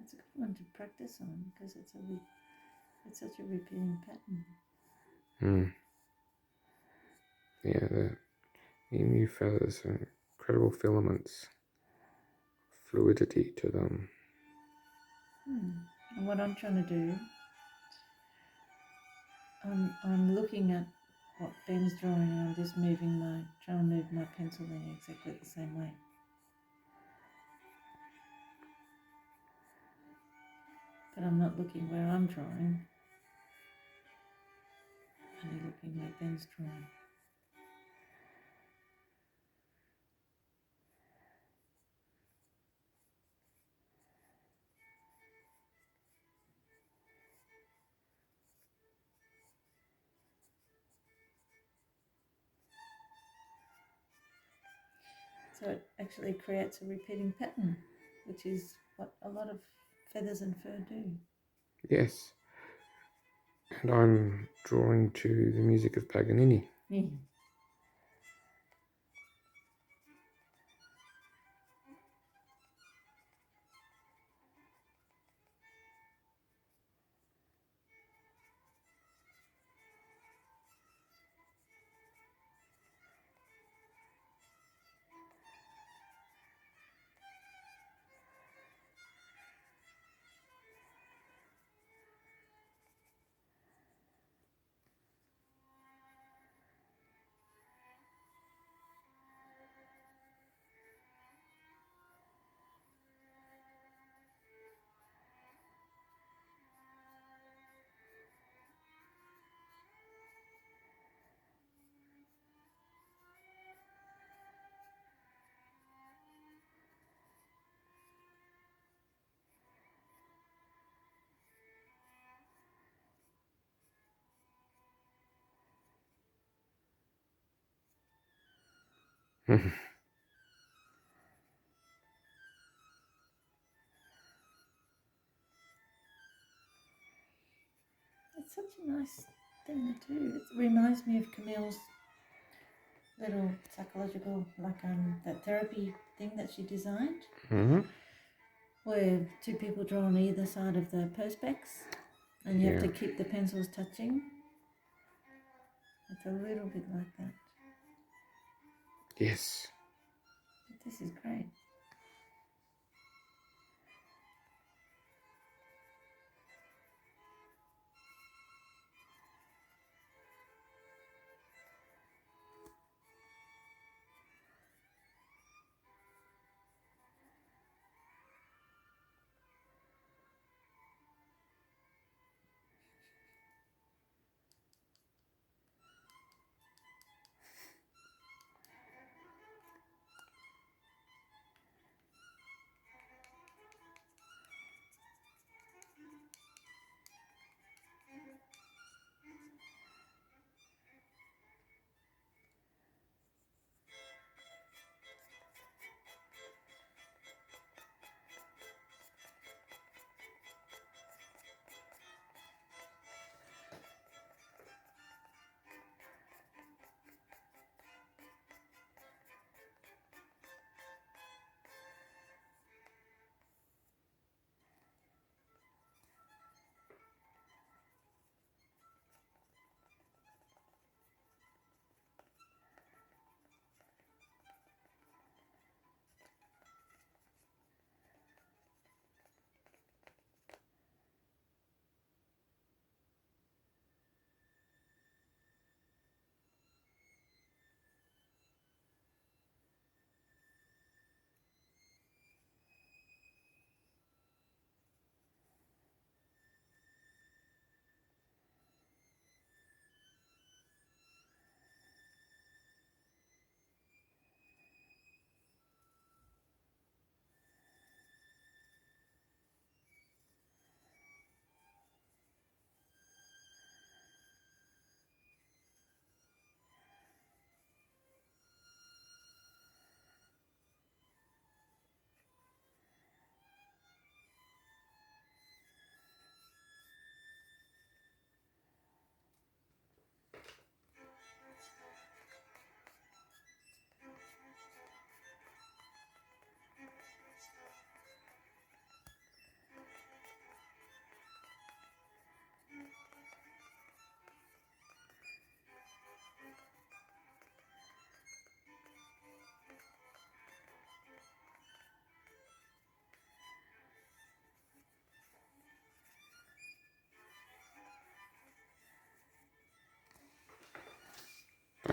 It's a good one to practice on because it's such a repeating pattern. Yeah, the emu feathers are incredible filaments, fluidity to them. And what I'm trying to do, I'm looking at what Ben's drawing and I'm just trying to move my pencil in exactly the same way. But I'm not looking where I'm drawing, only looking where Ben's drawing. So it actually creates a repeating pattern, which is what a lot of feathers and fur do. Yes, and I'm drawing to the music of Paganini. Yeah. It's such a nice thing to do. It reminds me of Camille's little psychological, like that therapy thing that she designed, where two people draw on either side of the perspex, and you have to keep the pencils touching. It's a little bit like that. Yes. But this is great.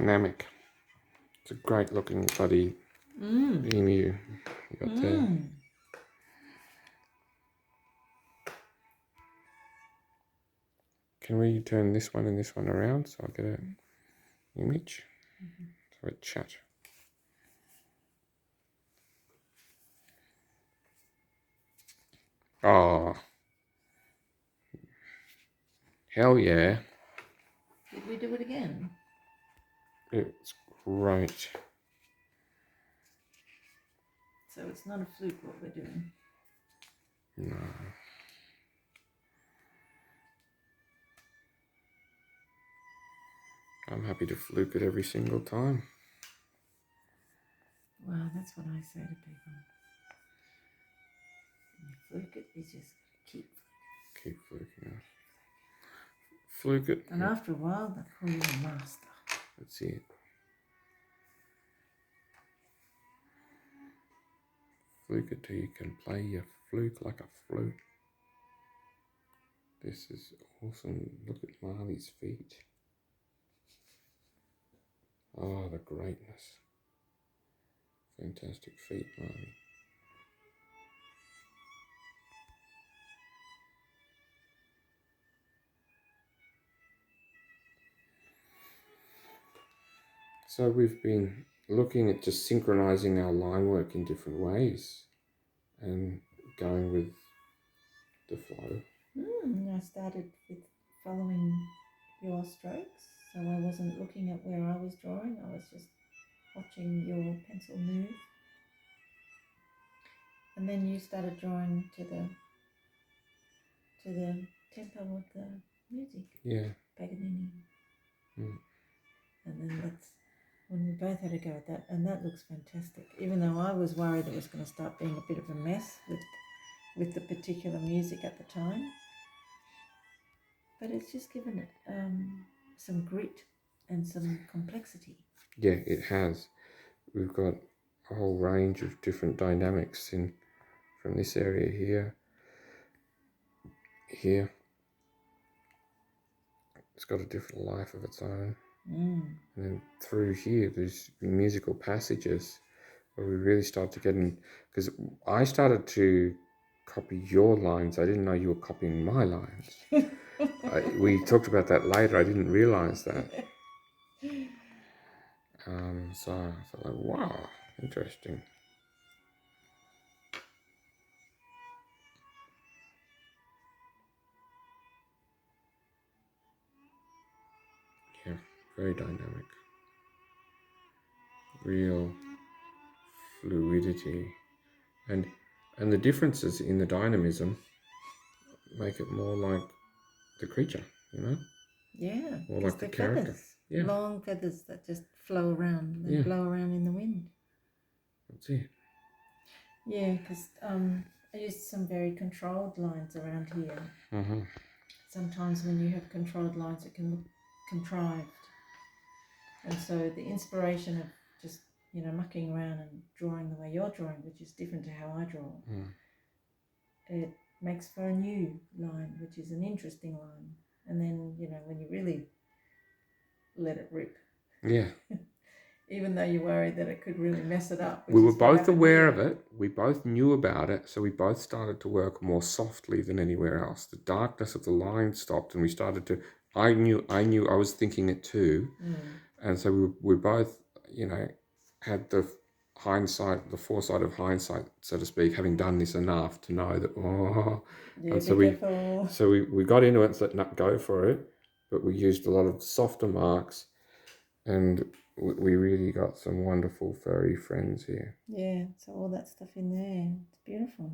dynamic. It's a great looking bloody emu you got there. Can we turn this one and this one around so I get an image? So a chat. Oh, hell yeah. Did we do it again? It's great. So it's not a fluke what we're doing. No. I'm happy to fluke it every single time. Wow, that's what I say to people. You fluke it, you just keep. Keep fluking it. Fluke it. And after a while, they call you a master. That's it. Fluke it till you can play your fluke like a flute. This is awesome. Look at Marley's feet. Oh, the greatness. Fantastic feet, Marley. So we've been looking at just synchronizing our line work in different ways and going with the flow. I started with following your strokes, so I wasn't looking at where I was drawing, I was just watching your pencil move. And then you started drawing to the tempo of the music. Yeah. Paganini. Mm. And then that's when we both had a go at that, and that looks fantastic. Even though I was worried it was going to start being a bit of a mess with the particular music at the time, but it's just given it some grit and some complexity. Yeah, it has. We've got a whole range of different dynamics from this area here. It's got a different life of its own. And then through here, there's musical passages where we really start to get in, because I started to copy your lines. I didn't know you were copying my lines. We talked about that later. I didn't realize that. So I thought, like, wow, interesting. Yeah, very dynamic. Real fluidity. And the differences in the dynamism make it more like the creature, you know? Yeah, More like the character. Feathers. Yeah. Long feathers that just flow around. They blow around in the wind. That's it. Yeah, because I used some very controlled lines around here. Mm-hmm. Sometimes when you have controlled lines, it can look contrived. And so the inspiration of just, mucking around and drawing the way you're drawing, which is different to how I draw, it makes for a new line, which is an interesting line. And then, when you really let it rip. Yeah. Even though you're worried that it could really mess it up. We were both aware of it. We both knew about it. So we both started to work more softly than anywhere else. The darkness of the line stopped and we started to... I knew I was thinking it too. And so we both, had the hindsight, the foresight of hindsight, so to speak, having done this enough to know that, and so we got into it and said, no, go for it. But we used a lot of softer marks and we really got some wonderful furry friends here. Yeah, so all that stuff in there, it's beautiful.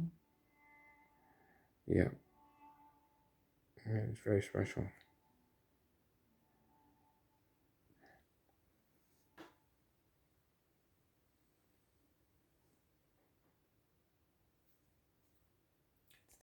Yeah. Yeah, it's very special.